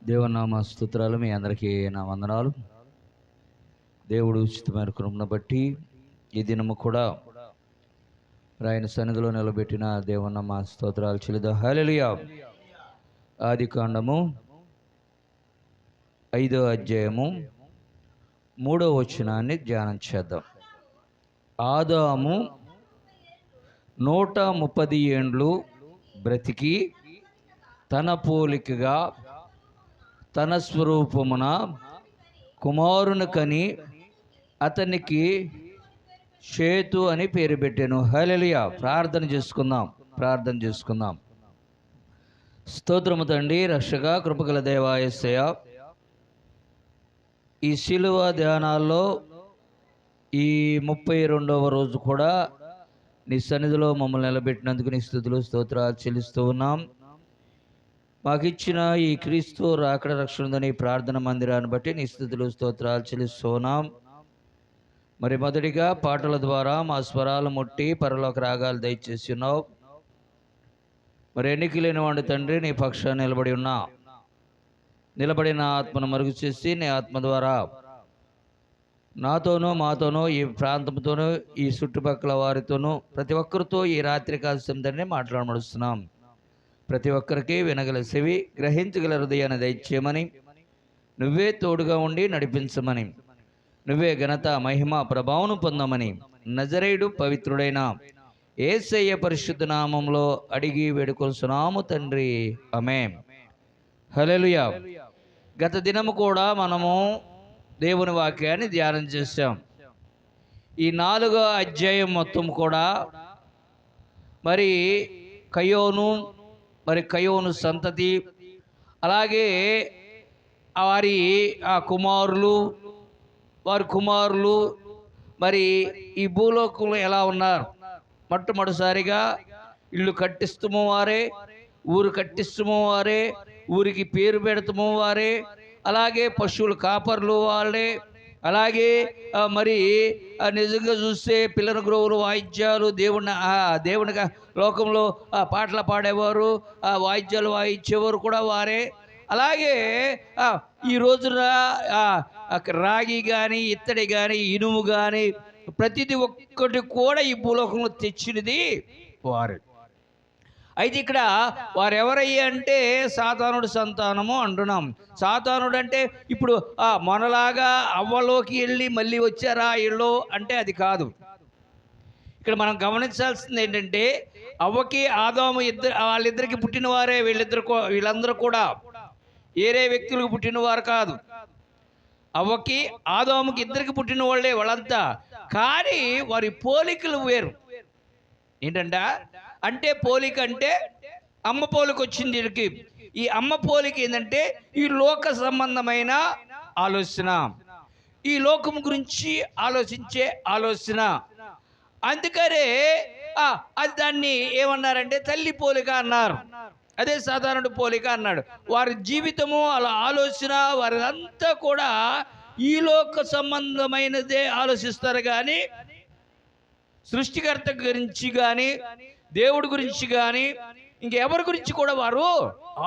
దేవనామ స్తోత్రాలు. మీ అందరికీ నా వందనాలు. దేవుడు ఉచితమైన కృపను బట్టి ఈ దినము కూడా ఆయన సన్నిధిలో నిలబెట్టిన దేవనామ స్తోత్రాలు చెల్లిద్దాం. హల్లెలూయా. ఆదికాండము 5వ అధ్యాయము 3వ వచనాన్ని ధ్యానం చేద్దాం. ఆదాము 130 ఏండ్లు బ్రతికి తన పోలికగా తన స్వరూపమున కుమారుని కని అతనికి షేతు అని పేరు పెట్టాను. హల్లెలూయా. ప్రార్థన చేసుకుందాం. స్తోత్రము తండ్రి, రక్షక, కృపగల దేవా యేసయ్యా, ఈ శిలువ ధ్యానాల్లో ఈ 32వ రోజు కూడా నీ సన్నిధిలో మమ్మల్ని నిలబెట్టినందుకు నీ స్తుతులు స్తోత్రాలు చెల్లిస్తూ ఉన్నాం. మాకిచ్చిన ఈ క్రీస్తు రాకడ రక్షణదని ప్రార్థన మందిరాన్ని బట్టి నీ స్తుతులు స్తోత్రాలు చెల్లిస్తున్నాం. మరి మొదటిగా పాటల ద్వారా మా స్వరాలు ముట్టి పరలోక రాగాలు దయచేసి ఉన్నావు. మరి ఎన్నిక లేని వాడు తండ్రి, నీ పక్షాన్ని నిలబడిన ఆత్మను మరుగు చేసి నీ ఆత్మ ద్వారా నాతోనూ మాతోనూ ఈ ప్రాంతంతోనూ ఈ చుట్టుపక్కల వారితోనూ ప్రతి ఒక్కరితో ఈ రాత్రికాల సమయాన్ని మాట్లాడమడుస్తున్నాం. ప్రతి ఒక్కరికి వినగల చెవి, గ్రహించగల హృదయాన్ని దయచేయమని, నువ్వే తోడుగా ఉండి నడిపించమని, నువ్వే ఘనత, మహిమ, ప్రభావం పొందమని నజరేయుడు పవిత్రుడైన యేసయ్య పరిశుద్ధ నామంలో అడిగి వేడుకొలుచున్నాము తండ్రి. ఆమేన్. హల్లెలూయా. గత దినము కూడా మనము దేవుని వాక్యాన్ని ధ్యానం చేశాం. ఈ 4వ అధ్యాయం మొత్తం కూడా మరి కయోను సంతతి, అలాగే వారి కుమారులు మరి ఈ భూలోకంలో ఎలా ఉన్నారు. మొట్టమొదటిసారిగా ఇల్లు కట్టిస్తూ వారే, ఊరు కట్టిస్తూ వారే, ఊరికి పేరు పెడుతూ వారే, అలాగే పశువుల కాపర్లు వాళ్ళే, అలాగే మరి నిజంగా చూస్తే పిల్లల గ్రోవులు, వాయిద్యాలు, దేవుని లోకంలో పాటలు పాడేవారు, వాయిద్యాలు వాయించేవారు కూడా వారే. అలాగే ఈ రోజున రాగి కానీ, ఇత్తడి కానీ, ఇనుము కానీ ప్రతిదీ ఒక్కటి కూడా ఈ భూలోకంలో తెచ్చినది వారు. అయితే ఇక్కడ వారెవరయ్యా అంటే సాతానుడు సంతానము అంటున్నాం. సాతానుడు అంటే ఇప్పుడు మనలాగా అవ్వలోకి వెళ్ళి మళ్ళీ వచ్చారా ఇళ్ళు అంటే అది కాదు. ఇక్కడ మనం గమనించాల్సింది ఏంటంటే అవ్వకి ఆదాము వాళ్ళిద్దరికి పుట్టిన వారే. వీళ్ళందరూ కూడా వేరే వ్యక్తులకు పుట్టినవారు కాదు. అవ్వకి ఆదాముకి ఇద్దరికి పుట్టిన వాళ్ళే వాళ్ళంతా. కానీ వారి పోలికలు వేరు. ఏంటంట అంటే పోలిక అంటే అమ్మ పోలిక వచ్చింది వీళ్ళకి. ఈ అమ్మ పోలిక ఏంటంటే ఈ లోక సంబంధమైన ఆలోచన, ఈ లోకం గురించి ఆలోచించే ఆలోచన. అందుకనే అది దాన్ని ఏమన్నారంటే తల్లి పోలిక అన్నారు. అదే సాధారణ పోలిక అన్నాడు. వారి జీవితము అలా ఆలోచన వారంతా కూడా ఈ లోక సంబంధమైనదే ఆలోచిస్తారు, కానీ సృష్టికర్త గురించి కానీ, దేవుడి గురించి కానీ, ఇంకెవరి గురించి కూడా వారు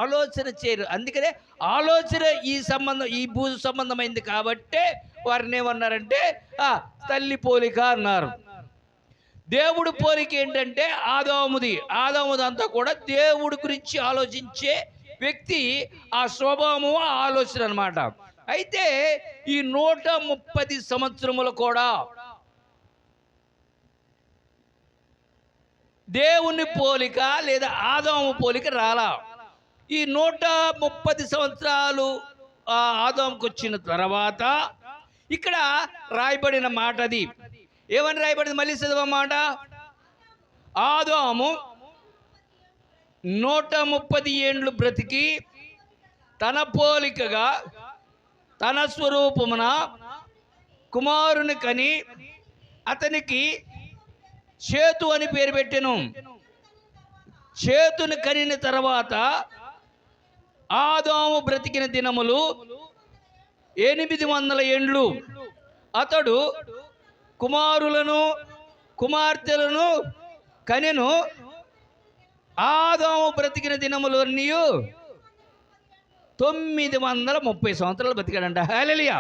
ఆలోచన చేయరు. అందుకనే ఆలోచన ఈ భూ సంబంధమైంది కాబట్టే వారిని ఏమన్నారంటే తల్లి పోలిక అన్నారు. దేవుడు పోలిక ఏంటంటే ఆదాముదంతా కూడా దేవుడి గురించి ఆలోచించే వ్యక్తి, ఆ స్వభావము, ఆ ఆలోచన అన్నమాట. అయితే ఈ 130 సంవత్సరములు కూడా దేవుని పోలిక లేదా ఆదాము పోలిక రాలా. ఈ 130 సంవత్సరాలు ఆదాముకు వచ్చిన తర్వాత ఇక్కడ రాయబడిన మాట, అది ఏమని రాయబడింది మళ్ళీ చదవమాట. ఆదాము 130 ఏండ్లు బ్రతికి తన పోలికగా తన స్వరూపమున కుమారుని కని అతనికి షేతు అని పేరు పెట్టెను. షేతుని కనిన తర్వాత ఆదాము బ్రతికిన దినములు 800 ఏండ్లు. అతడు కుమారులను కుమార్తెలను కనెను. ఆదాము బ్రతికిన దినములన్నీ 930 సంవత్సరాలు బతికాడంట. హల్లెలూయా.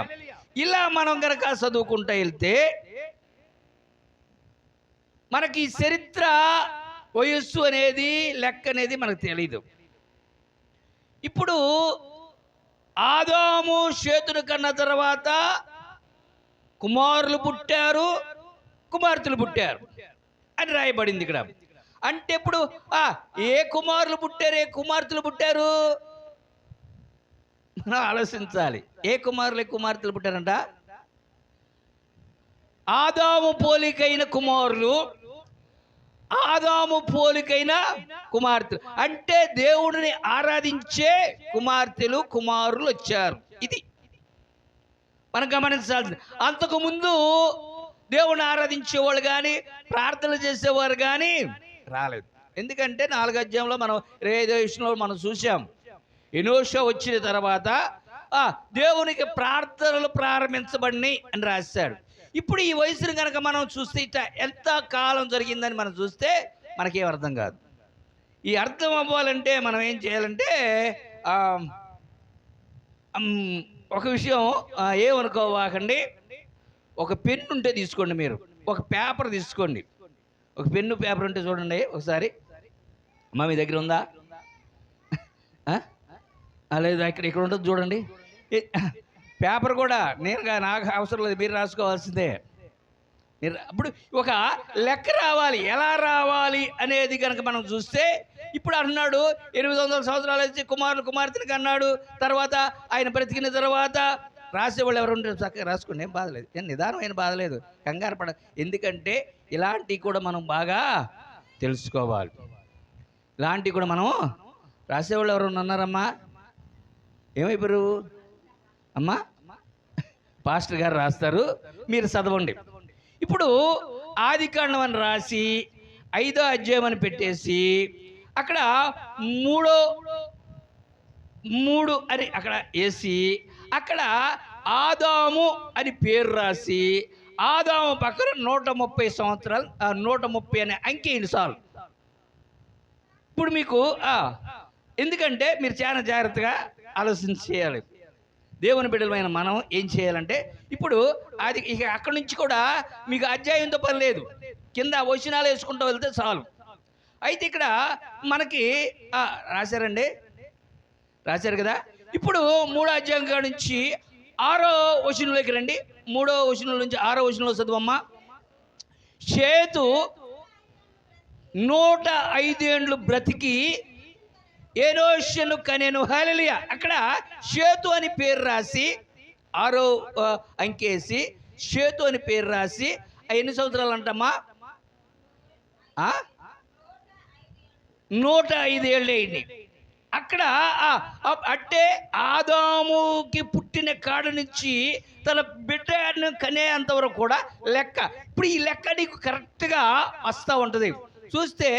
ఇలా మనం గనక చదువుకుంటూ వెళ్తే మనకి చరిత్ర వయస్సు అనేది లెక్క అనేది మనకు తెలీదు. ఇప్పుడు ఆదాము షేతును కన్న తర్వాత కుమారులు పుట్టారు, కుమార్తెలు పుట్టారు అని రాయబడింది ఇక్కడ. అంటే ఇప్పుడు ఏ కుమారులు పుట్టారు, ఏ కుమార్తెలు పుట్టారు మనం ఆలోచించాలి. ఏ కుమారులు ఏ కుమార్తెలు పుట్టారంట? ఆదాము పోలికైన కుమారులు, ఆదాము పోలికైన కుమార్తెలు. అంటే దేవుడిని ఆరాధించే కుమార్తెలు కుమారులు వచ్చారు. ఇది మనం గమనించాల్సింది. అంతకుముందు దేవుణ్ణి ఆరాధించేవాళ్ళు కానీ ప్రార్థనలు చేసేవారు కానీ రాలేదు. ఎందుకంటే 4వ అధ్యాయంలో మనం 25వ వచనంలో మనం చూసాం. ఎనోష వచ్చిన తర్వాత దేవునికి ప్రార్థనలు ప్రారంభించబడినాయి అని రాశాడు. ఇప్పుడు ఈ వయసును కనుక మనం చూస్తే ఇట్లా ఎంత కాలం జరిగిందని మనం చూస్తే మనకేం అర్థం కాదు. ఈ అర్థం అవ్వాలంటే మనం ఏం చేయాలంటే ఒక విషయం ఏమనుకోవాకండి. ఒక పెన్ను ఉంటే తీసుకోండి, మీరు ఒక పేపర్ తీసుకోండి. ఒక పెన్ను పేపర్ ఉంటే చూడండి ఒకసారి. అమ్మా మీ దగ్గర ఉందా? లేదు, ఇక్కడ ఉంటుంది చూడండి. పేపర్ కూడా నాకు అవసరం లేదు, మీరు రాసుకోవాల్సిందే. అప్పుడు ఒక లెక్క రావాలి. ఎలా రావాలి అనేది కనుక మనం చూస్తే ఇప్పుడు అన్నాడు 800 సంవత్సరాలు వచ్చి కుమారులు కుమార్తెనికి అన్నాడు. తర్వాత ఆయన బ్రతికిన తర్వాత రాసేవాళ్ళు ఎవరు ఉంటారు? చక్కగా రాసుకోండి, ఏం బాధలేదు, ఏం నిదానమైన బాధలేదు, కంగారు పడ. ఎందుకంటే ఇలాంటివి కూడా మనం బాగా తెలుసుకోవాలి. ఇలాంటివి కూడా మనం రాసేవాళ్ళు ఎవరు ఉన్నారమ్మా? ఏమైపోయారు అమ్మా? పాస్టర్ గారు రాస్తారు, మీరు చదవండి. ఇప్పుడు ఆదికాండం అని రాసి 5వ అధ్యాయం అని పెట్టేసి అక్కడ 3 అని అక్కడ వేసి అక్కడ ఆదాము అని పేరు రాసి ఆదాము పక్కన 130 సంవత్సరాలు 130 అనే అంకె చాలు. ఇప్పుడు మీకు ఎందుకంటే మీరు చాలా జాగ్రత్తగా ఆలోచించి చేయాలి. దేవుని బిడ్డలమైన మనం ఏం చేయాలంటే ఇప్పుడు అది ఇక అక్కడి నుంచి కూడా మీకు అధ్యాయంతో పని లేదు, కింద వచనాలు వేసుకుంటూ వెళ్తే చాలు. అయితే ఇక్కడ మనకి రాశారు కదా. ఇప్పుడు 3వ అధ్యాయం కాడ నుంచి 6వ వచనంలోకి రండి. 3వ వచనం నుంచి 6వ వచనంలో చదువమ్మా. షేతు 105 ఏండ్లు బ్రతికి ఎనోషును కనెను. హల్లెలూయా. అక్కడ షేతు అని పేరు రాసి 6వ అంకేసి షేతు అని పేరు రాసి ఎన్ని సంవత్సరాలు అంటమ్మా? 105 ఏళ్ళు అయింది. అక్కడ అంటే ఆదాముకి పుట్టిన కాడ నుంచి తన బిడ్డను కనేంతవరకు కూడా లెక్క. ఇప్పుడు ఈ లెక్క నీకు కరెక్ట్గా వస్తూ ఉంటుంది. చూస్తే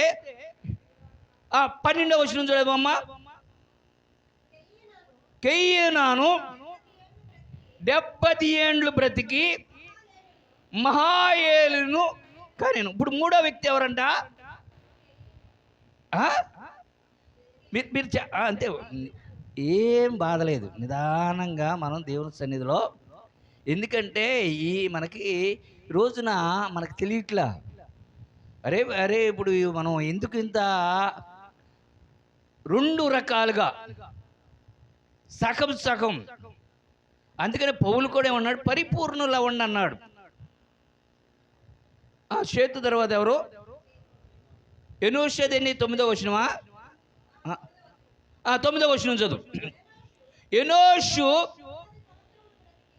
12వ వచనం చూడమ్మా. కెయ్యనాను 70 ఏండ్లు బ్రతికి మహాయేలును కనెను. ఇప్పుడు 3వ వ్యక్తి ఎవరంట? మీరు అంతే, ఏం బాధలేదు, నిదానంగా మనం దేవుని సన్నిధిలో. ఎందుకంటే మనకి రోజున మనకు తెలియట్లా. అరే ఇప్పుడు మనం ఎందుకు ఇంత 2 రకాలుగా సగం. అందుకని పౌలు కూడా ఏమన్నాడు? పరిపూర్ణులు అవ్వండి అన్నాడు. షేతు తర్వాత ఎవరు? ఎనోషదేని 9వ వచనమా? 9వ వచనం చదువు. ఎనోషు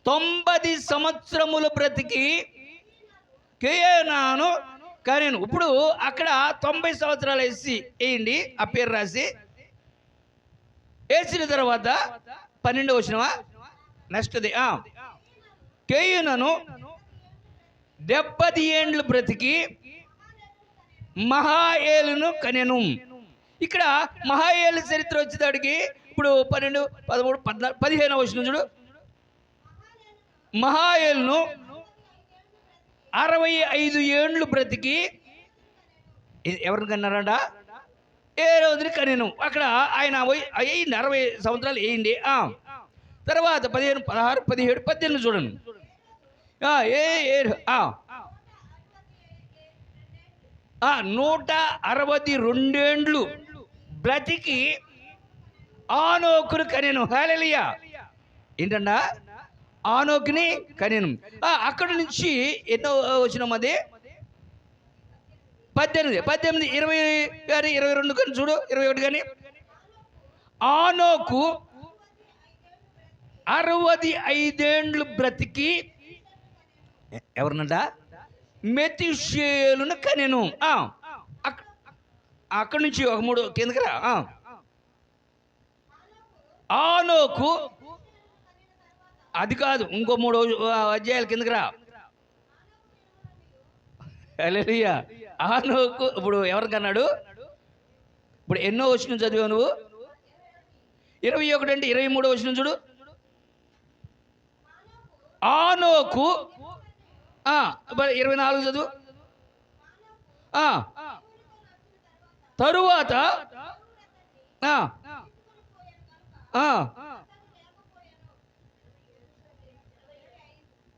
90 సంవత్సరములు బ్రతికి కేనాను కనెను. ఇప్పుడు అక్కడ 90 సంవత్సరాలు వేయండి, ఆ పేరు రాసి వేసిన తర్వాత 12వ వచనమా? నెక్స్ట్ది. కేయునను 70 ఏండ్లు బ్రతికి మహాయేలును కనెను. ఇక్కడ మహాయేలు చరిత్ర వచ్చేదాడికి ఇప్పుడు 12, 13, 14, 15వ వచనం చూడు. మహాయేలును 65 ఏండ్లు బ్రతికి ఎవరిని కన్నారంట? ఏ రోజుని కనెను. అక్కడ ఆయన అయ్యింది 60 సంవత్సరాలు అయ్యింది. తర్వాత 15, 16, 17, 18 చూడండి. 162 ఏండ్లు బ్రతికి ఆనోకును కనెను. హల్లెలూయా. ఏంటండా ఆనోకుని కనెను. అక్కడి నుంచి ఎన్నో వచ్చినాం అది 18, 20 కానీ 22 కానీ చూడు, 21 కానీ. ఆనోకు 65 ఏండ్లు బ్రతికి ఎవరినంట మెతుషేలును కనెను. అక్కడి నుంచి ఒక 3 కిందకి రా. ఆనోకు అది కాదు, ఇంకో 3 అధ్యాయాల కిందకి రా. హల్లెలూయా. ఆనోకు ఇప్పుడు ఎవరికన్నాడు? ఇప్పుడు ఎన్నో వచనం చదివావు నువ్వు? 21 అంటే 23 వచనం చూడు. ఆనోకు 24 చదువు. తరువాత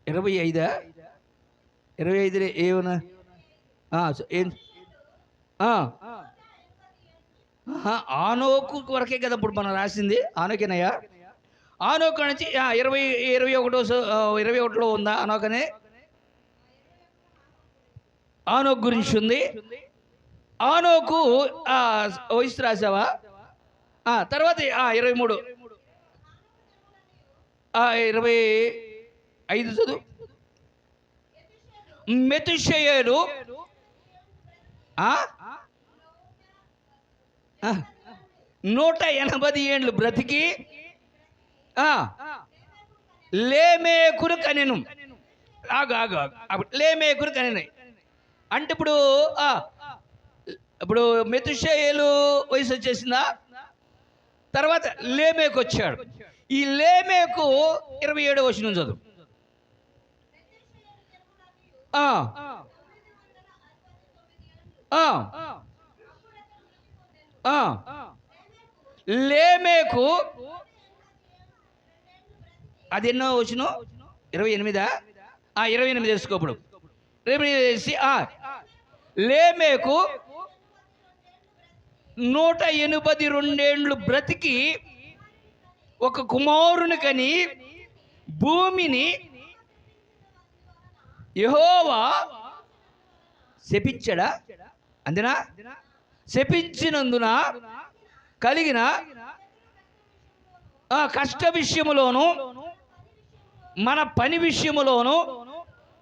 25 ఏమన్నా ఆనోకు వరకే కదా ఇప్పుడు మనం రాసింది. ఆనోకేనయ్యా. ఆనోకు నుంచి 21లో ఉందా ఆనోకనే? ఆనోకు గురించి ఉంది. ఆనోకు వయసు రాసావా? తర్వాత 23, 25 చదువు. మెతుషేలు 180 ఏండ్లు బ్రతికి లేమేకును కనెను. లేమేకును కనెను అంటే ఇప్పుడు మెతుషేలు వయసు వచ్చేసిందా? తర్వాత లేమేకు వచ్చాడు. ఈ లేమేకు 27వ వచనం చదువు. లేమేకు అది ఎన్నో వచనం? 28. 28 తెలుసుకోప్పుడు 28 లేమేకు 182 ఏండ్లు బ్రతికి ఒక కుమారుని కని భూమిని యెహోవా శపించడా? అంతేనా? శపించినందున కలిగిన కష్ట విషయములోను మన పని విషయములోను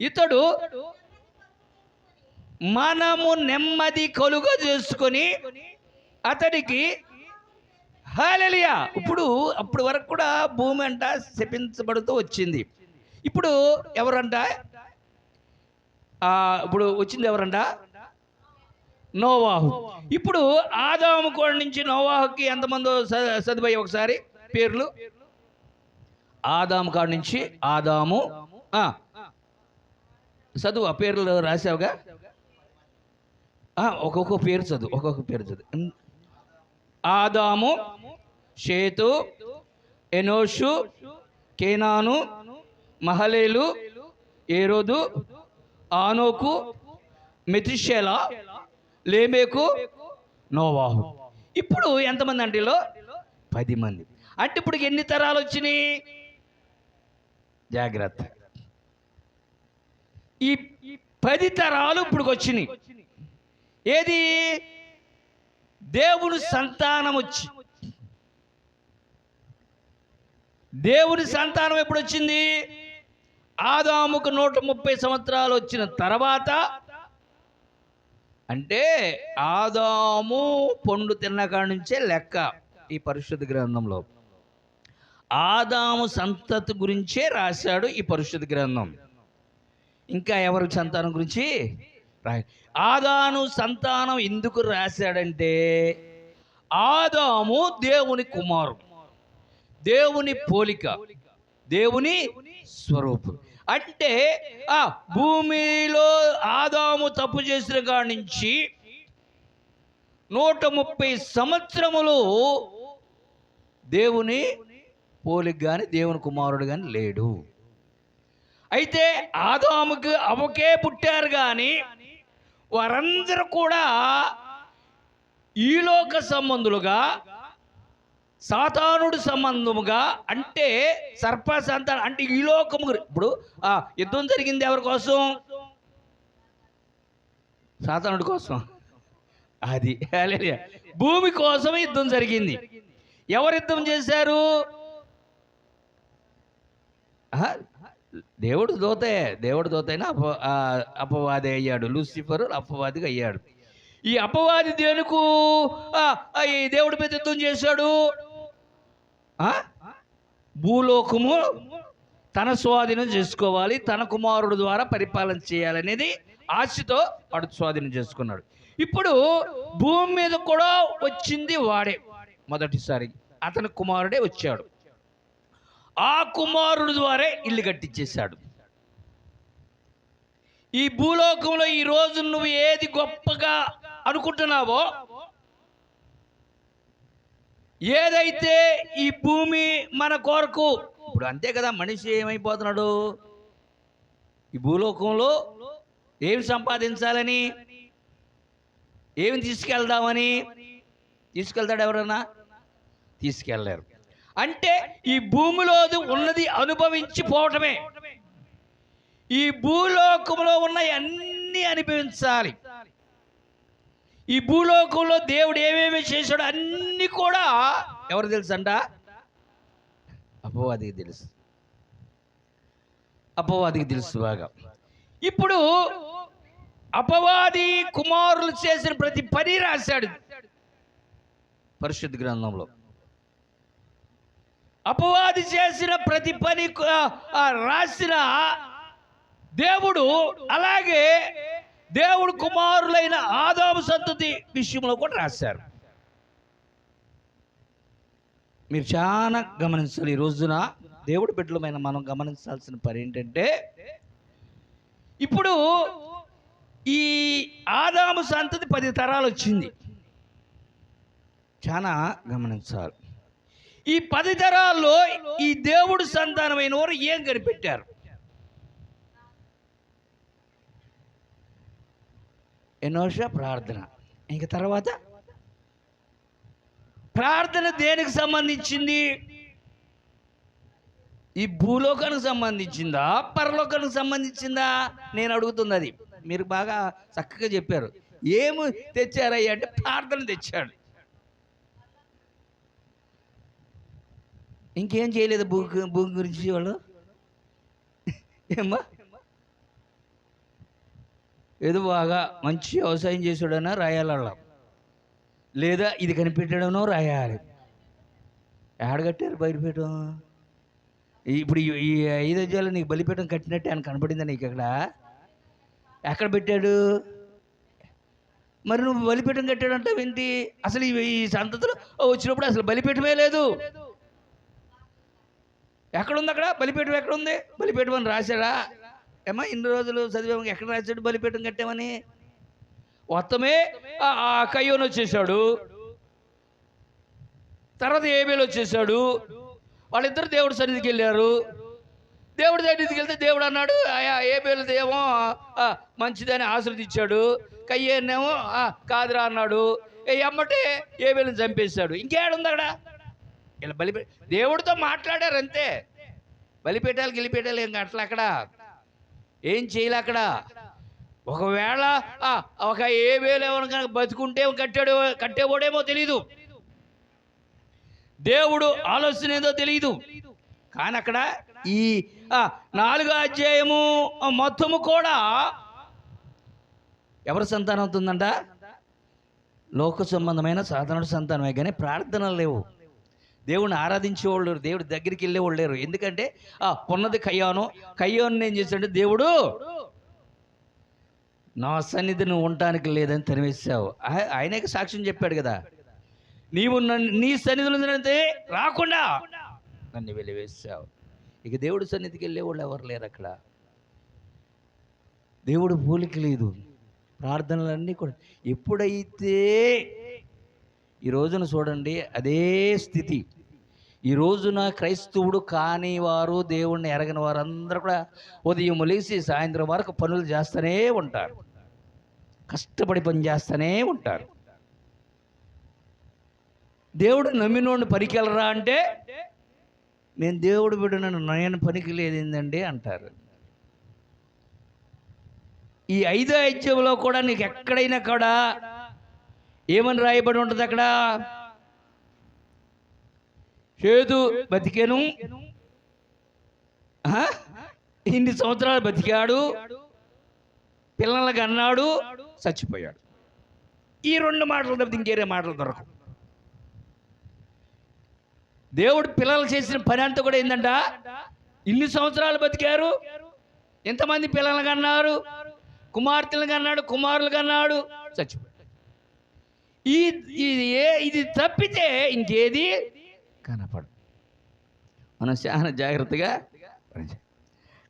ఇతడు మనము నెమ్మది కలుగ చేసుకొని అతడికి హల్లెలూయా. అప్పుడు వరకు కూడా భూమి అంట శపించబడుతూ వచ్చింది. ఇప్పుడు ఎవరంట? ఇప్పుడు వచ్చింది ఎవరంట? నోవాహు. ఇప్పుడు ఆదాము కోడి నుంచి నోవాహుకి ఎంతమందో చదివాయి ఒకసారి పేర్లు. ఆదాము కాడి నుంచి ఆదాము చదువు. ఆ పేర్లు రాసావుగా? ఒక్కొక్క పేరు చదువు. ఆదాము, షేతు, ఎనోషు, కేనాను, మహలేలు, ఏరోదు, ఆనోకు, మెతుషేలా, లేమేకు, నోవాహు. ఇప్పుడు ఎంతమంది అంటే 10 మంది. అంటే ఇప్పుడు ఎన్ని తరాలు వచ్చినాయి? జాగ్రత్త. ఈ 10 తరాలు ఇప్పుడు వచ్చినాయి. ఏది? దేవుని సంతానం వచ్చి. దేవుని సంతానం ఎప్పుడు వచ్చింది? ఆదాముకు 130 సంవత్సరాలు వచ్చిన తర్వాత. అంటే ఆదాము పండు తిన్న కాడి నుంచే లెక్క ఈ పరిశుద్ధ గ్రంథంలో. ఆదాము సంతతి గురించే రాశాడు ఈ పరిశుద్ధ గ్రంథం. ఇంకా ఎవరి సంతానం గురించి ఆదాము సంతానం ఎందుకు రాశాడంటే, ఆదాము దేవుని కుమారుడు, దేవుని పోలిక, దేవుని స్వరూపం. అంటే భూమిలో ఆదాము తప్పు చేసిన కాడి నుంచి 130 సంవత్సరములు దేవుని పోలిక కానీ దేవుని కుమారుడు కానీ లేడు. అయితే ఆదాముకు అవకే పుట్టారు కానీ వారందరూ కూడా ఈ లోక సంబంధులుగా, సాతానుడు సంబంధముగా, అంటే సర్ప సంతానం, అంటే ఈ లోకము. ఇప్పుడు యుద్ధం జరిగింది ఎవరి కోసం? సాతానుడి కోసం. అది హల్లెలూయా. భూమి కోసం యుద్ధం జరిగింది. ఎవరు యుద్ధం చేశారు? దేవుడు దోతైనా అపవాది అయ్యాడు. లూసిఫరు అపవాదిగా అయ్యాడు. ఈ అపవాది దేనికి ఈ దేవుడి మీద యుద్ధం చేశాడు? భూలోకము తన స్వాధీనం చేసుకోవాలి, తన కుమారుడు ద్వారా పరిపాలన చేయాలనేది ఆశతో వాడు స్వాధీనం చేసుకున్నాడు. ఇప్పుడు భూమి మీద కూడా వచ్చింది వాడే. మొదటిసారి అతని కుమారుడే వచ్చాడు. ఆ కుమారుడు ద్వారా ఇల్లు కట్టించేశాడు. ఈ భూలోకంలో ఈ రోజు నువ్వు ఏది గొప్పగా అనుకుంటున్నావో, ఏదైతే ఈ భూమి మన కొరకు, ఇప్పుడు అంతే కదా, మనిషి ఏమైపోతున్నాడు? ఈ భూలోకంలో ఏమి సంపాదించాలని, ఏమి తీసుకెళ్దామని తీసుకెళ్తాడు? ఎవరన్నా తీసుకెళ్ళలేరు. అంటే ఈ భూమిలో ఉన్నది అనుభవించి పోవటమే. ఈ భూలోకంలో ఉన్న అన్నీ అనుభవించాలి. ఈ భూలోకంలో దేవుడు ఏమేమి చేశాడో అన్నీ కూడా ఎవరు తెలుసంట? అపవాదికి తెలుసు. అపవాదికి తెలుసు బాగా. ఇప్పుడు అపవాది కుమారులు చేసిన ప్రతి పని రాశాడు పరిశుద్ధ గ్రంథంలో. అపవాది చేసిన ప్రతి పని రాసిన దేవుడు, అలాగే దేవుడు కుమారులైన ఆదాము సంతతి విషయంలో కూడా రాశారు. మీరు చాలా గమనించాలి. ఈ రోజున దేవుడు బిడ్డలమైన మనం గమనించాల్సిన పని ఏంటంటే, ఇప్పుడు ఈ ఆదాము సంతతి 10 తరాలు వచ్చింది. చాలా గమనించాలి. ఈ 10 తరాల్లో ఈ దేవుడు సంతానమైన వారు ఏం కనిపెట్టారు? ఎనోష ప్రార్థన. ఇంక తర్వాత ప్రార్థన దేనికి సంబంధించింది? ఈ భూలోకానికి సంబంధించిందా, పరలోకానికి సంబంధించిందా? నేను అడుగుతుంది అది. మీరు బాగా చక్కగా చెప్పారు. ఏమి తెచ్చారయ్యా అంటే ప్రార్థన తెచ్చాడు. ఇంకేం చేయలేదు భూమి గురించి వాళ్ళు. ఏమ్మా, ఏదో బాగా మంచి వ్యవసాయం చేసాడనో రాయాల, లేదా ఇది కనిపెట్టడనో రాయాలి. ఏడగట్టారు బయటపేయటం? ఇప్పుడు ఈ 5 అధ్యాయాలు నీకు బలిపీఠం కట్టినట్టే అని కనపడిందా నీకు? ఎక్కడ పెట్టాడు? మరి నువ్వు బలిపీఠం కట్టాడు అంటావు ఏంటి? అసలు ఈ సంతతిలో వచ్చినప్పుడు అసలు బలిపీఠమే లేదు. ఎక్కడుంది? అక్కడ బలిపీఠం ఎక్కడుంది? బలిపీఠం అని రాశాడా? ఏమా ఇన్ని రోజులు చదివాము, ఎక్కడ రాశాడు బలిపీఠం కట్టామని? మొత్తమే కయ్యోను వచ్చేసాడు, తర్వాత ఏబేలు వచ్చేసాడు. వాళ్ళిద్దరు దేవుడి సన్నిధికి వెళ్ళారు. దేవుడి సన్నిధికి వెళ్తే దేవుడు అన్నాడు, ఏబేలుదేమో మంచిదని ఆశీర్వదించాడు, కయ్యేనేమో కాదురా అన్నాడు. ఎమ్మటే ఏబేలుని చంపేశాడు. ఇంకేడుంది అక్కడ? ఇలా దేవుడితో మాట్లాడారు అంతే. బలిపీఠాలు గిలిపీఠాలు ఏం అట్లా అక్కడ ఏం చేయలే. అక్కడ ఒకవేళ ఒక ఏబేలు ఏమైనా కనుక బతుకుంటే కట్టేవాడేమో తెలీదు, దేవుడు ఆలోచన ఏదో తెలియదు. కానీ అక్కడ ఈ 4వ అధ్యాయము మొత్తము కూడా ఎవరి సంతానం అవుతుందంట? లోక సంబంధమైన సాధారణ సంతానమే. కానీ ప్రార్థనలు లేవు, దేవుడిని ఆరాధించేవాళ్ళు లేరు, దేవుడి దగ్గరికి వెళ్ళేవాళ్ళు లేరు. ఎందుకంటే ఉన్నది కయ్యోను ఏం చేశాడు? దేవుడు నా సన్నిధి నువ్వు ఉండటానికి లేదని తరివేశావు. ఆయనే సాక్ష్యం చెప్పాడు కదా, నీవు నీ సన్నిధిలో రాకుండా నన్ను వెలివేశావు. ఇక దేవుడి సన్నిధికి వెళ్ళేవాళ్ళు ఎవరు లేరు అక్కడ. దేవుడు పోలిక లేదు. ప్రార్థనలన్నీ కూడా ఎప్పుడైతే ఈ రోజున చూడండి అదే స్థితి. ఈ రోజున క్రైస్తవుడు కాని వారు, దేవుణ్ణి ఎరగని వారు అందరూ కూడా ఉదయం లేచి సాయంత్రం వరకు పనులు చేస్తూనే ఉంటారు, కష్టపడి పని చేస్తూనే ఉంటారు. దేవుడు నమ్మినోడిని పనికి వెళ్ళరా అంటే, నేను దేవుడు బిడ్డను, నేను పనికి లేదేందండి అంటారు. ఈ 5వ అధ్యాయంలో కూడా నీకు ఎక్కడైనా కూడా ఏమని రాయబడి ఉంటుంది? అక్కడ చేదు బతికెను, ఇన్ని సంవత్సరాలు బతికాడు, పిల్లలకి అన్నాడు, చచ్చిపోయాడు. ఈ 2 మాటలు తప్పితే ఇంకేరే మాటలు దొరకవు. దేవుడు పిల్లలు చేసిన పని అంతా కూడా ఏంటంట, ఇన్ని సంవత్సరాలు బతికారు, ఎంతమంది పిల్లలకి అన్నారు, కుమార్తెలకు అన్నాడు, కుమారులకు అన్నాడు, చచ్చిపోయాడు. ఇది తప్పితే ఇంకేది కనపడు. మనం చాలా జాగ్రత్తగా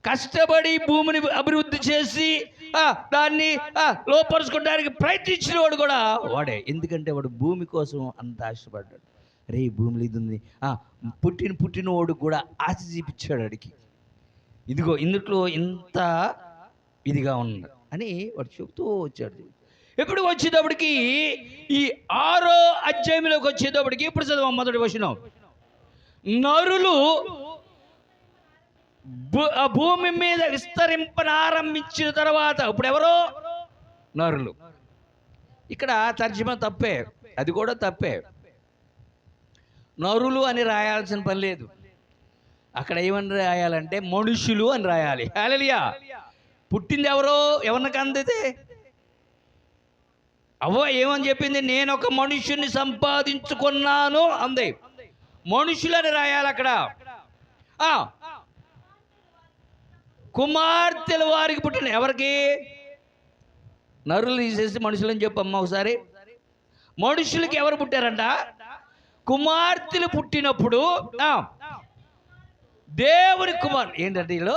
కష్టపడి భూమిని అభివృద్ధి చేసి దాన్ని లోపరుచుకోవడానికి ప్రయత్నించిన వాడు కూడా వాడే. ఎందుకంటే వాడు భూమి కోసం అంత ఆశపడ్డాడు. రే భూమిలో ఇది ఉంది, పుట్టినవాడు కూడా ఆశ చూపించాడు వాడికి, ఇదిగో ఇందులో ఇంత ఇదిగా ఉంది అని వాడు చెబుతూ వచ్చాడు. ఇప్పుడు వచ్చేటప్పటికి ఈ 6వ అధ్యాయంలోకి వచ్చేటప్పటికి ఇప్పుడు చదవం మొదటి వచనం. నరులు భూమి మీద విస్తరింపనారంభించిన తర్వాత, ఇప్పుడు ఎవరో నరులు. ఇక్కడ తర్జుమా తప్పే, అది కూడా తప్పే. నరులు అని రాయాల్సిన పని లేదు. అక్కడ ఏమని రాయాలంటే మనుషులు అని రాయాలి. హల్లెలూయా. పుట్టింది ఎవరో, ఎవరికి అందితే అవ్వ ఏమని చెప్పింది? నేను ఒక మనుషుని సంపాదించుకున్నాను అంది. మనుషులని రాయాలి అక్కడ. కుమార్తెల వారికి పుట్టిన, ఎవరికి? నరులు తీసేసి మనుషులని చెప్పమ్మా ఒకసారి. మనుషులకి ఎవరు పుట్టారంట? కుమార్తెలు పుట్టినప్పుడు దేవుని కుమారులు ఏంటంటే వీళ్ళు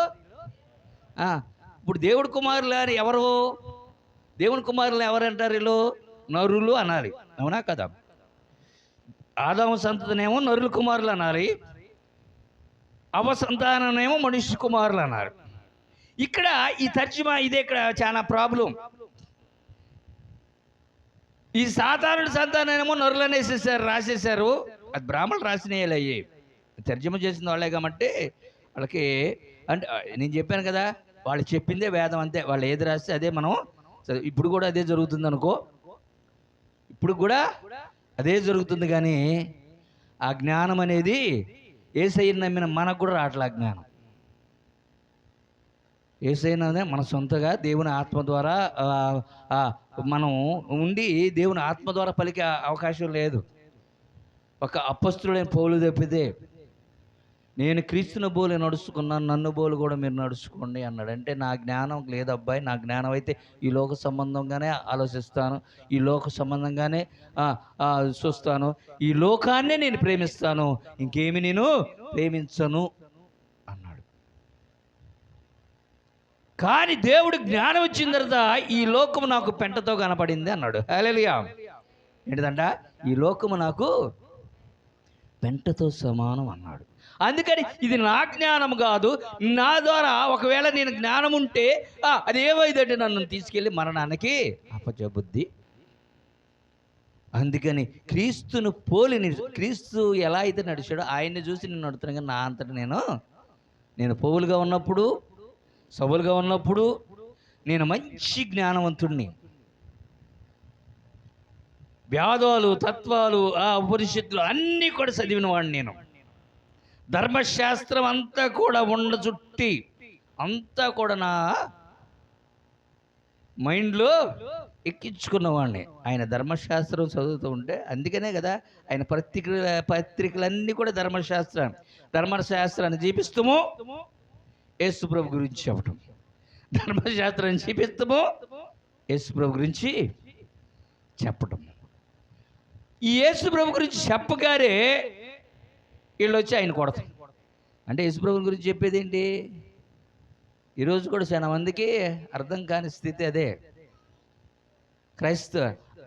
ఇప్పుడు దేవుడి కుమారులు అని ఎవరు? దేవుని కుమారులు ఎవరంటారు వీళ్ళు? నరులు అనాలి, అవునా కదా? ఆదాము సంతతినేమో నరుల కుమారులు అనాలి, అవ సంతానమేమో మనుష్య కుమారులు అన్నారు. ఇక్కడ ఈ తర్జుమా ఇదే ఇక్కడ చాలా ప్రాబ్లం. ఈ సాతానుడి సంతానమేమో నరులు అనేసేసారు, రాసేసారు. అది బ్రాహ్మణులు రాసినవి అయ్యి, తర్జుమా చేసిన వాళ్ళే కాబట్టి వాళ్ళకి అంటే నేను చెప్పాను కదా, వాళ్ళు చెప్పిందే వేదం అంతే. వాళ్ళు ఏది రాస్తే అదే మనం. ఇప్పుడు కూడా అదే జరుగుతుంది అనుకో, ఇప్పుడు కూడా అదే జరుగుతుంది. కానీ ఆ జ్ఞానం అనేది యేసయ్యను నమ్మిన మనకు కూడా రావట్లే. జ్ఞానం యేసయ్యనే మన సొంతగా దేవుని ఆత్మ ద్వారా మనం ఉండి దేవుని ఆత్మ ద్వారా పలికే అవకాశం లేదు. ఒక అపొస్తలుడైన పౌలు తప్పితే నేను క్రీస్తుని బోలు నడుచుకున్నాను, నన్ను బోలు కూడా మీరు నడుచుకోండి అన్నాడు. అంటే నా జ్ఞానం లేదు అబ్బాయి, నా జ్ఞానం అయితే ఈ లోక సంబంధంగానే ఆలోచిస్తాను, ఈ లోక సంబంధంగానే చూస్తాను, ఈ లోకాన్నే నేను ప్రేమిస్తాను, ఇంకేమి నేను ప్రేమించను అన్నాడు. కానీ దేవుడు జ్ఞానం వచ్చిన తర్వాత ఈ లోకము నాకు పెంటతో కనపడింది అన్నాడు. హల్లెలూయా. ఏంటిదంట? ఈ లోకము నాకు పెంటతో సమానం అన్నాడు. అందుకని ఇది నా జ్ఞానం కాదు, నా ద్వారా ఒకవేళ నేను జ్ఞానం ఉంటే అది ఏమైందంటే నన్ను తీసుకెళ్ళి మరణానికి అపజబుద్ధి. అందుకని క్రీస్తును పోలి, క్రీస్తు ఎలా అయితే నడిచాడో ఆయన్ని చూసి నేను నడుతున్నాను. కానీ నా అంతటా నేను పౌలుగా ఉన్నప్పుడు, సౌలుగా ఉన్నప్పుడు నేను మంచి జ్ఞానవంతుడిని, వేదాలు, తత్వాలు, ఉపనిషత్తులు అన్నీ కూడా చదివిన వాడిని. నేను ధర్మశాస్త్రం అంతా కూడా చుట్టి అంతా కూడా నా మైండ్లో ఎక్కించుకున్నవాడిని. ఆయన ధర్మశాస్త్రం చదువుతూ ఉంటే, అందుకనే కదా ఆయన పత్రికలన్నీ కూడా ధర్మశాస్త్రాన్ని చూపిస్తాము, యేసుప్రభు గురించి చెప్పటం, ధర్మశాస్త్రాన్ని చూపిస్తాము, యేసుప్రభు గురించి చెప్పటం. ఈ యేసుప్రభు గురించి చెప్పగానే వీళ్ళు వచ్చి ఆయన కొడతారు. అంటే యేసుప్రభు గురించి చెప్పేది ఏంటి? ఈరోజు కూడా చాలా మందికి అర్థం కాని స్థితి అదే.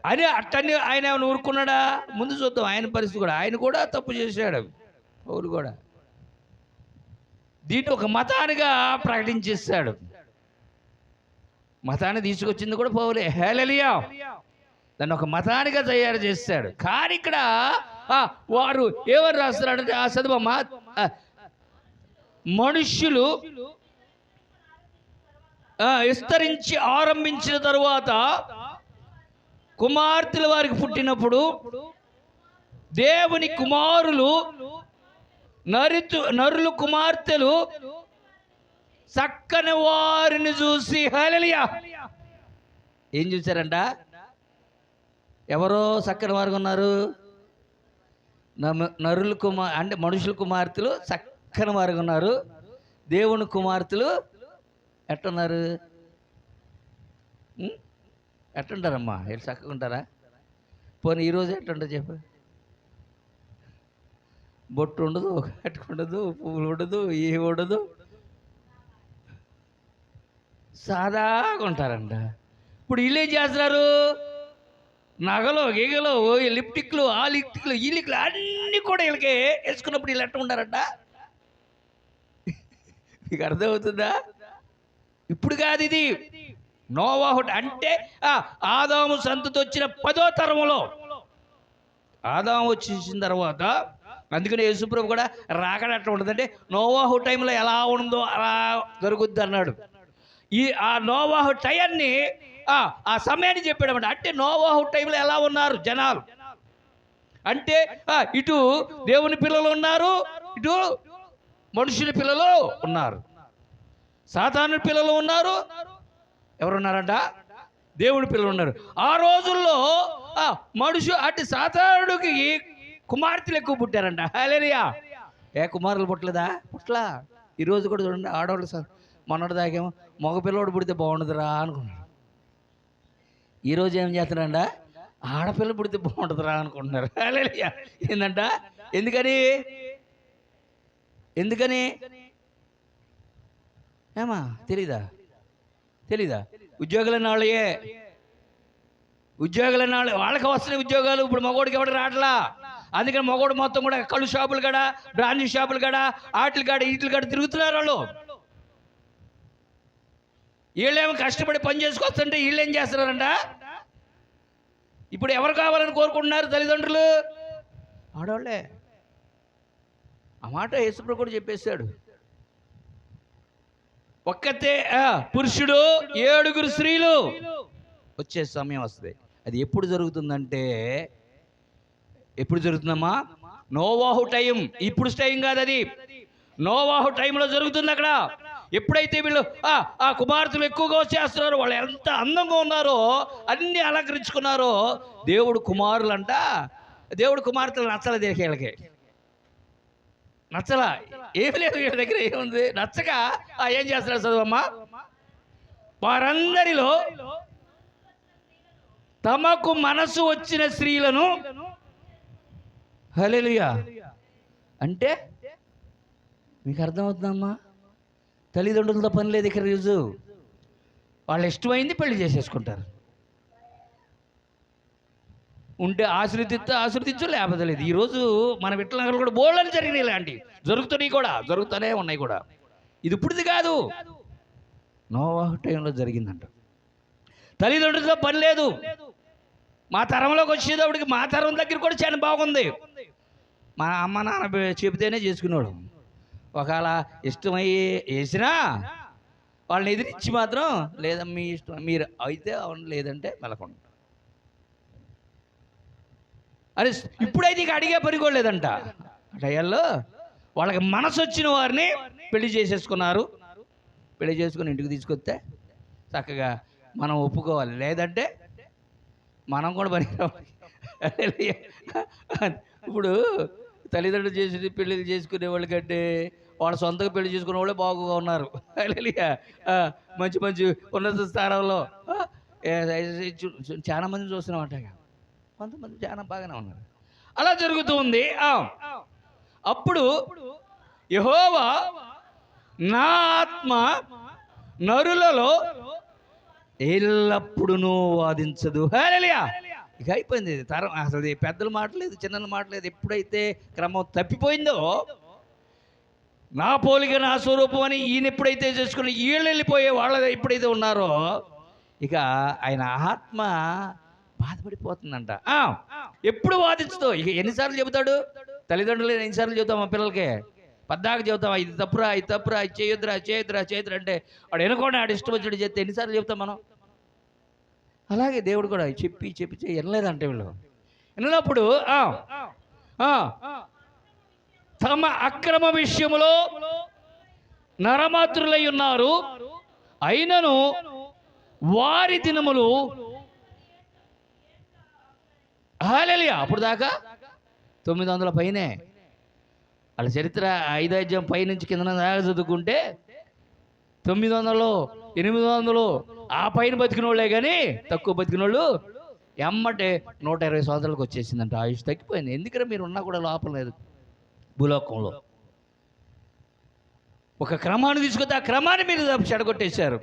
అని అట్టని ఆయన ఏమైనా ఊరుకున్నాడా? ముందు చూద్దాం ఆయన పరిస్థితి కూడా. ఆయన కూడా తప్పు చేశాడు, పౌలు కూడా. దీన్ని ఒక మతానిగా ప్రకటించేస్తాడు. మతాన్ని తీసుకొచ్చింది కూడా పౌలే. హల్లెలూయా. దాన్ని ఒక మతానిగా తయారు చేస్తాడు. కానీ ఇక్కడ వారు ఏమని రాస్తున్నాడంటే, చదువమ్మా, మనుష్యులు విస్తరించి ఆరంభించిన తరువాత కుమార్తెలు వారికి పుట్టినప్పుడు దేవుని కుమారులు నరులు కుమార్తెలు చక్కని వారిని చూసి, హల్లెలూయా, ఏం చూశారంట? ఎవరో చక్కని వారు ఉన్నారు. నరుల అంటే మనుషుల కుమార్తెలు చక్కని వారుగా ఉన్నారు. దేవుని కుమార్తెలు ఎట్టున్నారు? ఎట్టుంటారమ్మా? ఎటు చక్కగా ఉంటారా? పోనీ ఈరోజు ఎట్టుంటారు చెప్పు? బొట్టు ఉండదు, కట్టుకుండదు, పువ్వులు ఉండదు, ఏ ఉండదు, సాదాగా ఉంటారంట. ఇప్పుడు వీళ్ళు ఏం చేస్తున్నారు? నగలు, గీగలు, లిప్టిక్లు, ఆ లిప్టిక్లు, ఈ లిప్టిక్లు అన్నీ కూడా వీళ్ళకి వేసుకున్నప్పుడు వీళ్ళు ఎట్ట ఉంటారంట? మీకు అర్థమవుతుందా? ఇప్పుడు కాదు ఇది. నోవాహు అంటే ఆదాము సంతతి వచ్చిన 10వ తరంలో ఆదాము వచ్చేసిన తర్వాత, అందుకని యేసుప్రభు కూడా రాకడ అట్లా ఉంటుందంటే నోవాహు టైంలో ఎలా ఉందో అలా జరుగుద్ది అన్నాడు. ఆ నోవాహు టైంని ఆ సమయాన్ని చెప్పాడన్నమాట. అంటే నోవాహు టైంలో ఎలా ఉన్నారు జనాలు అంటే, ఇటు దేవుని పిల్లలు ఉన్నారు, ఇటు మనుషుల పిల్లలు ఉన్నారు, సాతాను పిల్లలు ఉన్నారు. ఎవరున్నారంట? దేవుని పిల్లలు ఉన్నారు. ఆ రోజుల్లో అటు సాతానుడికి కుమార్తెలు ఎక్కువ పుట్టారంట. హల్లెలూయా. కుమారులు పుట్టలేదా? పుట్టలా. ఈరోజు కూడా చూడండి, ఆడవాళ్ళు సార్ మొన్నటి దాకేమో మగ పిల్లవాడు పుడితే బాగుండదురా అనుకున్నాడు. ఈరోజు ఏం చేస్తున్నారంట? ఆడపిల్ల పుడితే బాగుంటుందిరా అనుకుంటున్నారు. హల్లెలూయా. ఏందంట? ఎందుకని ఏమా తెలీదా? ఉద్యోగులన్న వాళ్ళకి వస్తున్నాయి ఉద్యోగాలు. ఇప్పుడు మగోడికి ఎవరు రావట్లా. అందుకని మగోడు మొత్తం కూడా కళ్ళు షాపులు కాడ, బ్రాంచ్ షాపులు కాడ, ఆటలు కాడ, ఈటలు కాడ తిరుగుతున్నారు వాళ్ళు. వీళ్ళేమో కష్టపడి పని చేసుకొస్తుంటే వీళ్ళు ఏం చేస్తున్నారంట? ఇప్పుడు ఎవరు కావాలని కోరుకుంటున్నారు? తల్లిదండ్రులు, ఆడవాళ్ళే. ఆ మాట యేసుప్రభువు కూడా చెప్పేశాడు. ఒక్కతే పురుషుడు, 7 స్త్రీలు వచ్చే సమయం వస్తుంది. అది ఎప్పుడు జరుగుతుందంటే, ఎప్పుడు జరుగుతుందమ్మా? నోవాహు టైం. ఇప్పుడు టైం కాదు, అది నోవాహు టైంలో జరుగుతుంది. అక్కడ ఎప్పుడైతే వీళ్ళు ఆ కుమార్తెలు ఎక్కువగా వచ్చేస్తున్నారో, వాళ్ళు ఎంత అందంగా ఉన్నారో, అన్ని అలంకరించుకున్నారో, దేవుడు కుమారులంట. దేవుడు కుమార్తెలు నచ్చలేదు వీళ్ళకి, నచ్చలా. ఏమి లేదు వీళ్ళ దగ్గర, ఏముంది? నచ్చక ఏం చేస్తున్నారు చదువమ్మా? వారందరిలో తమకు మనసు వచ్చిన స్త్రీలను, హల్లెలూయా, అంటే మీకు అర్థమవుతుందమ్మా? తల్లిదండ్రులతో పని లేదు ఇక్కడ. రోజు వాళ్ళు ఇష్టమైంది పెళ్లి చేసేసుకుంటారు. ఉంటే ఆశ్రదించు, లేకపోతే లేదు. ఈరోజు మన విట్టనగర్లు కూడా బోళ్ళని జరిగినాయి, ఇలాంటివి జరుగుతూనే ఉన్నాయి కూడా. ఇది ఇప్పుడుది కాదు, నోవాహు టైంలో జరిగిందంట. తల్లిదండ్రులతో పని లేదు. మా తరంలోకి వచ్చేటప్పటికి మా తరం దగ్గర కూడా చాలా బాగుంది. మా అమ్మ నాన్న చెబితేనే చేసుకున్నాడు. ఒకవేళ ఇష్టమయ్యి వేసినా వాళ్ళని ఎదిరించి మాత్రం లేదమ్మా మీ ఇష్టం, మీరు అయితే అవును, లేదంటే వెళ్ళకుండా అని. ఇప్పుడైతే ఇక అడిగే పనికోలేదంట. టైల్లో వాళ్ళకి మనసు వచ్చిన వారిని పెళ్లి చేసేసుకున్నారు. పెళ్లి చేసుకుని ఇంటికి తీసుకొస్తే చక్కగా మనం ఒప్పుకోవాలి, లేదంటే మనం కూడా పని. ఇప్పుడు తల్లిదండ్రులు చేసి పెళ్ళిళ్ళు చేసుకునే వాళ్ళు కంటే వాళ్ళ సొంతంగా పెళ్లి చేసుకునే వాళ్ళే బాగుగా ఉన్నారు. మంచి మంచి ఉన్నత స్థానంలో చాలా మంది చూస్తున్నామంట. కొంతమంది చాలా బాగానే ఉన్నారు. అలా జరుగుతూ ఉంది. అప్పుడు యెహోవా నా ఆత్మ నరులలో ఎల్లప్పుడూ వాదించదు. హల్లెలూయా. ఇక అయిపోయింది తరం. అసలు ఈ పెద్దల మాట లేదు, చిన్నల మాట లేదు. ఎప్పుడైతే క్రమం తప్పిపోయిందో, నా పోలిక నా స్వరూపం అని ఈయన ఎప్పుడైతే చేసుకుని వీళ్ళు వెళ్ళిపోయే వాళ్ళ ఎప్పుడైతే ఉన్నారో, ఇక ఆయన ఆత్మ బాధపడిపోతుందంట. ఎప్పుడు వాదించదు. ఇక ఎన్నిసార్లు చెబుతాడు? తల్లిదండ్రులు ఎన్నిసార్లు చెబుతాం మా పిల్లలకి? పద్దాక చెబుతాం, ఇది తప్పురా, ఇది తప్పురా, ఇది చేయొద్దురా, చేయొద్దురా, చేయొద్దురా అంటే వాడు ఎనుకోండి, ఆడు ఇష్టం వచ్చాడు చేస్తే ఎన్నిసార్లు చెప్తాం మనం? అలాగే దేవుడు కూడా చెప్పి చెప్పి వినలేదంటే వీళ్ళు. వినప్పుడు తమ అక్రమ విషయములో నరమాతృలై ఉన్నారు, అయినను వారి దినములు హల్లెలూయా అప్పుడు దాకా 900 పైనే. వాళ్ళ చరిత్ర 5 అధ్యాయం పై నుంచి కింద దాకా చదువుకుంటే 900, 800 ఆ పైన బతికిన వాళ్ళే, కానీ తక్కువ బతికిన వాళ్ళు ఎమ్మటే 120 సంవత్సరాలకు వచ్చేసిందంట. ఆయుష్ తగ్గిపోయింది. ఎందుకంటే మీరు ఉన్నా కూడా లోపం లేదు భూలోకంలో. ఒక క్రమాన్ని తీసుకొస్తే ఆ క్రమాన్ని మీరు చెడగొట్టేశారు.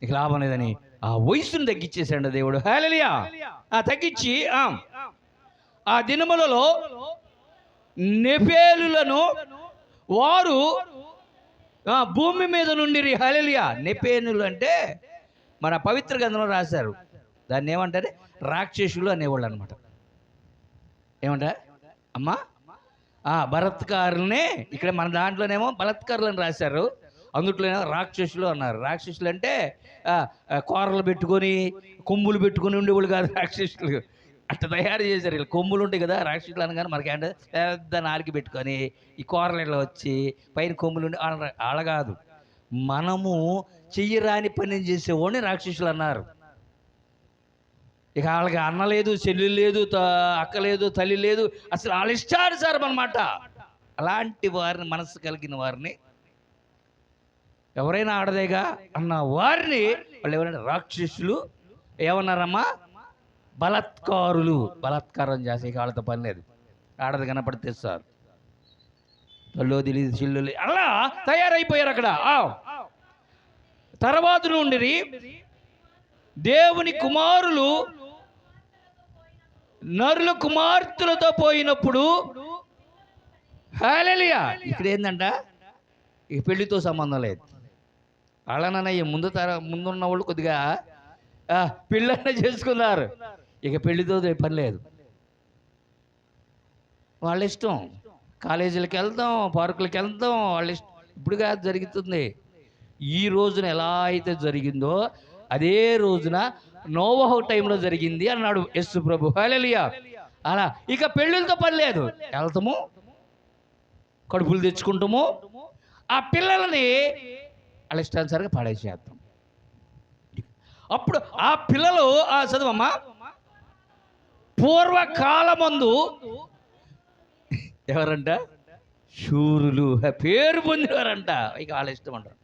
ఇక లాభం లేదని ఆ వయసును తగ్గించేశాడు దేవుడు. హల్లెలూయా. తగ్గించి ఆ దినములలో నెఫేలులను వారు భూమి మీద నుండి. హల్లెలూయా. నెఫేలులు అంటే మన పవిత్ర గ్రంథంలో రాశారు, దాన్ని ఏమంటారు? రాక్షసులు అనేవాళ్ళు అనమాట. ఏమంటా అమ్మా? బలత్కారులనే ఇక్కడ మన దాంట్లోనేమో బలత్కారులు అని రాశారు, అందుట్లోనేమో రాక్షసులు అన్నారు. రాక్షసులు అంటే కూరలు పెట్టుకొని కొమ్ములు పెట్టుకొని ఉండేవాళ్ళు కాదు రాక్షసులు. అట్లా తయారు చేశారు. వీళ్ళు కొమ్ములు ఉంటాయి కదా రాక్షసులు అనగానే, మనకేంటే పెద్ద నాలుగు పెట్టుకొని ఈ కూరలు ఇట్లా వచ్చి పైన కొమ్ములు ఉండి వాళ్ళ కాదు. మనము చెయ్యరాని పని చేసేవాడిని రాక్షసులు అన్నారు. ఇక వాళ్ళకి అన్న లేదు, చెల్లి లేదు, అక్క లేదు, తల్లి లేదు, అసలు వాళ్ళ ఇష్టానుసారం అన్నమాట. అలాంటి వారిని, మనసు కలిగిన వారిని, ఎవరైనా ఆడదేగా అన్న వారిని వాళ్ళు ఎవరైనా రాక్షసులు ఏమన్నారమ్మా? బలత్కారులు. బలాత్కారం చేసే వాళ్ళతో పని లేదు. ఆడది కనపడితే సార్ తల్లో తెలియదు, చిల్లు అలా తయారైపోయారు అక్కడ. తర్వాత నుండి దేవుని కుమారులు నరుల కుమార్తెలతో పోయినప్పుడు, హల్లెలూయా, ఇక్కడ ఏంటంట? ఇక పెళ్లితో సంబంధం లేదు. అలానయ్య ముందున్న వాళ్ళు కొద్దిగా పెళ్ళైనా చేసుకున్నారు, ఇక పెళ్లితో పని లేదు. వాళ్ళ ఇష్టం. కాలేజీలకు వెళ్తాం, పార్కులకు వెళ్తాం, వాళ్ళ ఇష్టం. ఇప్పుడుగా జరుగుతుంది. ఈ రోజున ఎలా అయితే జరిగిందో అదే రోజున నోవహు టైంలో జరిగింది అన్నాడు యేసు ప్రభు. హల్లెలూయా. అలా ఇక పెళ్ళిళ్ళతో పని లేదు. వెళ్తాము, కడుపులు తెచ్చుకుంటాము, ఆ పిల్లలని వాళ్ళ ఇష్టానుసారంగా పాడేసేస్తాం. అప్పుడు ఆ పిల్లలు చదువమ్మా, పూర్వకాలమందు ఎవరంట? శూరులు, పేరు పొందినవారంట. ఇక వాళ్ళ ఇష్టం అంటారు.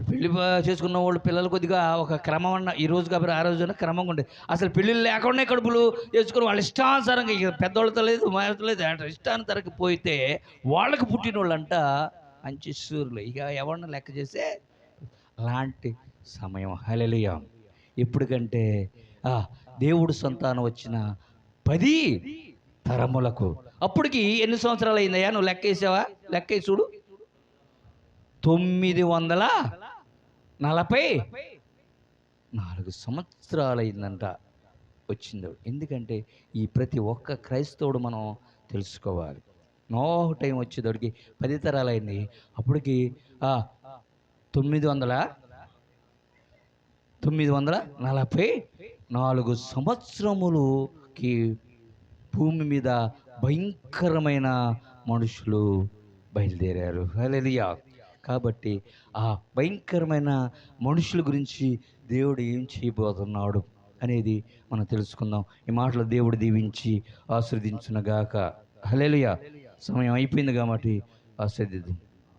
పెళ్లి చేసుకున్న వాళ్ళు పిల్లలు కొద్దిగా ఒక క్రమం అన్న, ఈ రోజు కాబట్టి ఆ రోజున క్రమంగా ఉండేది. అసలు పెళ్ళిళ్ళు లేకుండా కడుపులు చేసుకుని వాళ్ళ ఇష్టానుసారంగా, ఇక పెద్దవాళ్ళతో లేదు, మాతో లేదు, ఇష్టానుసారంగా పోయితే వాళ్ళకి పుట్టిన వాళ్ళంట మంచి శూరులు. ఇక ఎవరిని లెక్క చేస్తే అలాంటి సమయం. హల్లెలూయా. ఎప్పటికంటే దేవుడు సంతానం వచ్చిన 10 తరములకు. అప్పటికి ఎన్ని సంవత్సరాలు అయిందయ్యా? నువ్వు లెక్క వేసావా? లెక్క వేసి చూడు. 944 సంవత్సరాలు అయిందంట వచ్చింది. ఎందుకంటే ఈ ప్రతి ఒక్క క్రైస్తవుడు మనం తెలుసుకోవాలి. నోహు టైం వచ్చేటోడికి 10 తరాలు అయింది. అప్పటికి 944 సంవత్సరములకి భూమి మీద భయంకరమైన మనుషులు బయలుదేరారు. హల్లెలూయా. కాబట్టి ఆ భయంకరమైన మనుషుల గురించి దేవుడు ఏం చేయబోతున్నాడు అనేది మనం తెలుసుకుందాం. ఈ మాటలు దేవుడు దీవించి ఆశీర్వదించునుగాక. హల్లెలూయా. సమయం అయిపోయింది కాబట్టి ఆశీర్వదిద్దాం.